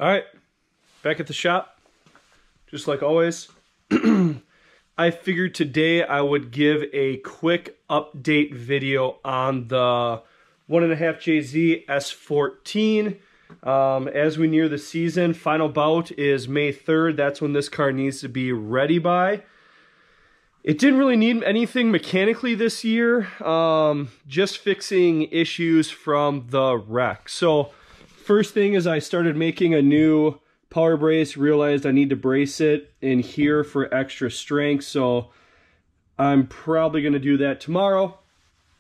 All right, back at the shop, just like always. I figured today I would give a quick update video on the 1.5JZ S14. As we near the season, final bout is May 3rd. That's when this car needs to be ready by. It didn't really need anything mechanically this year, just fixing issues from the wreck. So first thing is I started making a new power brace, realized I need to brace it in here for extra strength. So I'm probably going to do that tomorrow.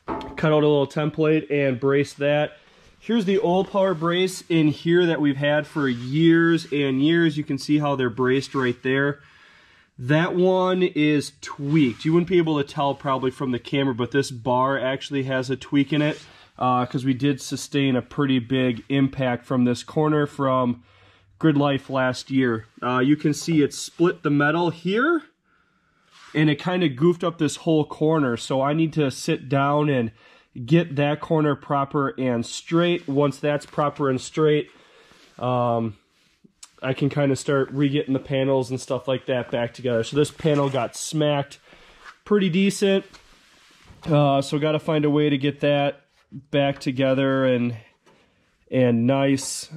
Cut out a little template and brace that. Here's the old power brace in here that we've had for years and years. You can see how they're braced right there. That one is tweaked. You wouldn't be able to tell probably from the camera, but this bar actually has a tweak in it because we did sustain a pretty big impact from this corner from Gridlife last year. You can see it split the metal here and it kind of goofed up this whole corner. So I need to sit down and get that corner proper and straight. Once that's proper and straight, I can kind of start re-getting the panels and stuff like that back together. So this panel got smacked pretty decent. So got to find a way to get that back together and nice.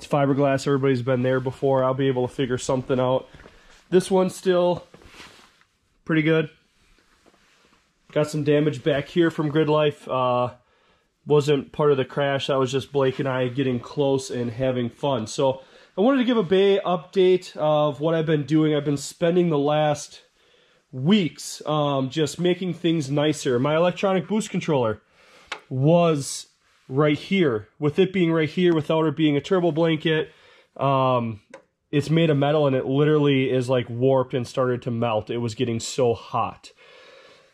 It's fiberglass. Everybody's been there before. I'll be able to figure something out. This one's still pretty good. Got some damage back here from Gridlife. Wasn't part of the crash. That was just Blake and I getting close and having fun. So I wanted to give a Bay update of what I've been doing. I've been spending the last weeks just making things nicer. My electronic boost controller was right here. With it being right here, without it being a turbo blanket, it's made of metal and it literally is like warped and started to melt. It was getting so hot.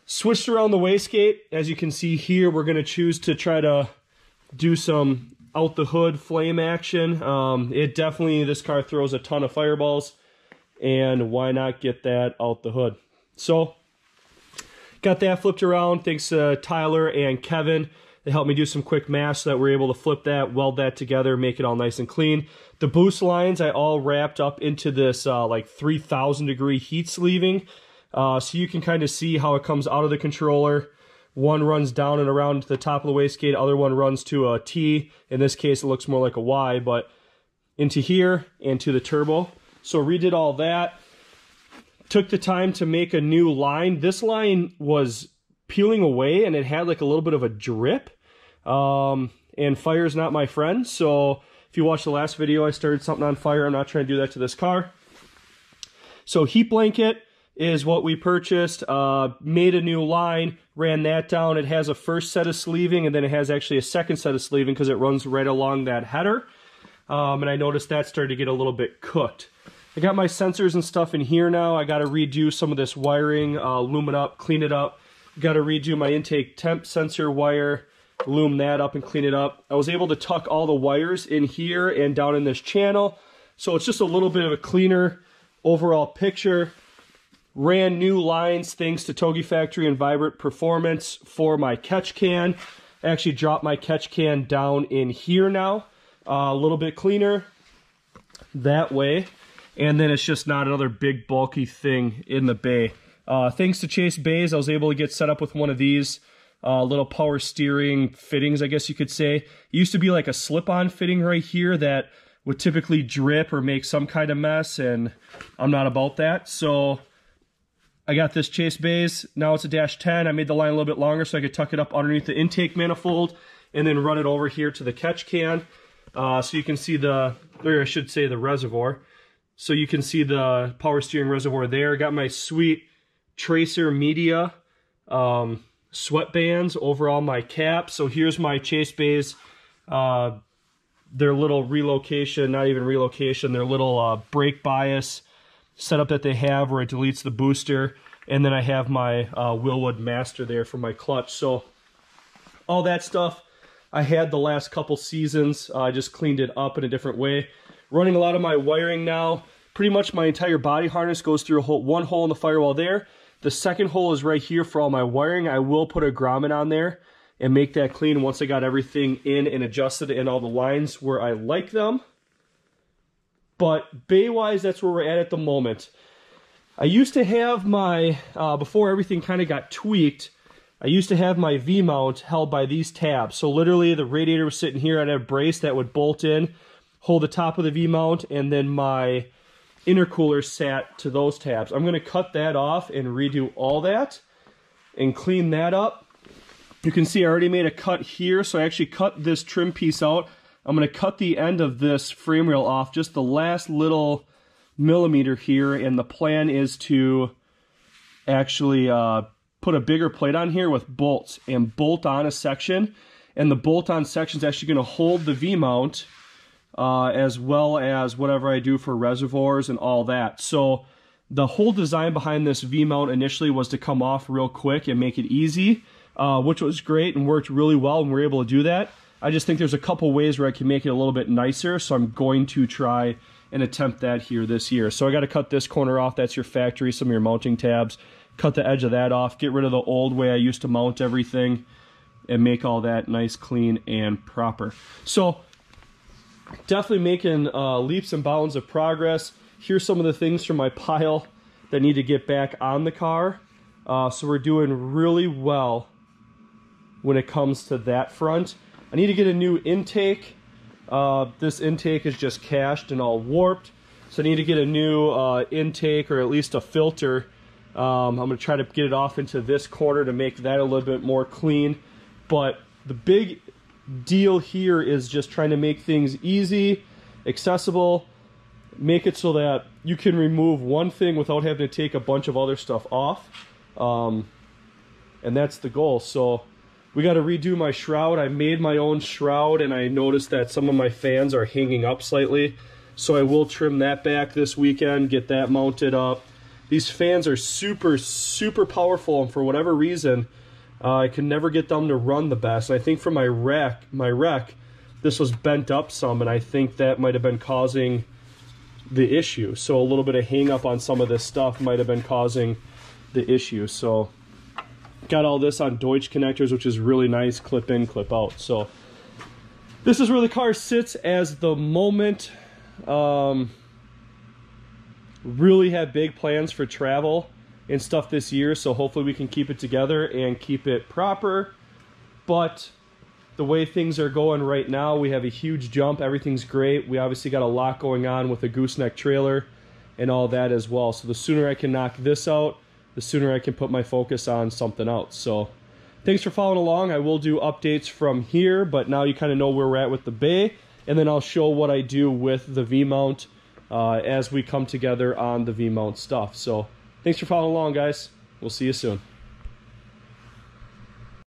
Switched around the wastegate. As you can see here, we're going to choose to try to do some out the hood flame action. It definitely, this car throws a ton of fireballs, and why not get that out the hood? So got that flipped around thanks to Tyler and Kevin. They helped me do some quick math so that we're able to flip that, weld that together, make it all nice and clean. The boost lines I all wrapped up into this like 3,000 degree heat sleeving. So you can kind of see how it comes out of the controller. One runs down and around the top of the wastegate, other one runs to a T. In this case, it looks more like a Y, but into here and to the turbo. So redid all that. Took the time to make a new line. This line was peeling away and it had like a little bit of a drip. And fire's not my friend. So if you watched the last video, I started something on fire. I'm not trying to do that to this car. So heat blanket is what we purchased, made a new line, ran that down. It has a first set of sleeving, and then it has actually a second set of sleeving because it runs right along that header. And I noticed that started to get a little bit cooked. I got my sensors and stuff in here now. I got to redo some of this wiring, loom it up, clean it up. Got to redo my intake temp sensor wire, loom that up and clean it up. I was able to tuck all the wires in here and down in this channel. So it's just a little bit of a cleaner overall picture. Ran new lines thanks to Togi Factory and Vibrant Performance for my catch can. I actually dropped my catch can down in here now. A little bit cleaner that way. And then it's just not another big bulky thing in the bay. Thanks to Chase Bays, I was able to get set up with one of these little power steering fittings, I guess you could say. It used to be like a slip-on fitting right here that would typically drip or make some kind of mess, and I'm not about that. So I got this Chase Bays. Now it's a dash 10. I made the line a little bit longer so I could tuck it up underneath the intake manifold and then run it over here to the catch can. So you can see the, or I should say the reservoir. So you can see the power steering reservoir there. Got my sweet Tracer Media sweatbands over all my caps. So here's my Chase Bays, their little relocation, not even relocation, their little brake bias setup that they have where it deletes the booster, and then I have my Willwood Master there for my clutch. So all that stuff I had the last couple seasons. I just cleaned it up in a different way. Running a lot of my wiring now. Pretty much my entire body harness goes through one hole in the firewall there. The second hole is right here for all my wiring. I will put a grommet on there and make that clean once I got everything in and adjusted and all the lines where I like them. But bay-wise, that's where we're at the moment. I used to have my, before everything kind of got tweaked, I used to have my V-mount held by these tabs. So literally the radiator was sitting here. I'd have a brace that would bolt in, hold the top of the V-mount, and then my intercooler sat to those tabs. I'm going to cut that off and redo all that and clean that up. You can see I already made a cut here, so I actually cut this trim piece out. I'm going to cut the end of this frame rail off, just the last little millimeter here, and the plan is to actually put a bigger plate on here with bolts and bolt on a section, and the bolt on section is actually going to hold the V-mount as well as whatever I do for reservoirs and all that. So the whole design behind this V-mount initially was to come off real quick and make it easy, which was great and worked really well, and we were able to do that. I just think there's a couple ways where I can make it a little bit nicer, so I'm going to try and attempt that here this year. So I got to cut this corner off. That's your factory, some of your mounting tabs. Cut the edge of that off, get rid of the old way I used to mount everything, and make all that nice, clean, and proper. So definitely making leaps and bounds of progress. Here's some of the things from my pile that need to get back on the car. So we're doing really well when it comes to that front. I need to get a new intake. This intake is just cached and all warped. So I need to get a new intake, or at least a filter. I'm going to try to get it off into this corner to make that a little bit more clean. But the big deal here is just trying to make things easy, accessible, make it so that you can remove one thing without having to take a bunch of other stuff off. And that's the goal. So we got to redo my shroud. I made my own shroud, and I noticed that some of my fans are hanging up slightly. So I will trim that back this weekend, get that mounted up. These fans are super, super powerful, and for whatever reason, I can never get them to run the best. And I think for my wreck, this was bent up some, and I think that might have been causing the issue. So a little bit of hang up on some of this stuff might have been causing the issue. So got all this on Deutsch connectors, which is really nice, clip in, clip out. So this is where the car sits as the moment. Really have big plans for travel and stuff this year, so hopefully we can keep it together and keep it proper. But the way things are going right now, we have a huge jump. Everything's great. We obviously got a lot going on with the gooseneck trailer and all that as well. So the sooner I can knock this out, the sooner I can put my focus on something else. So thanks for following along. I will do updates from here, but now you kind of know where we're at with the bay, and then I'll show what I do with the V-mount as we come together on the V-mount stuff. So thanks for following along, guys. We'll see you soon.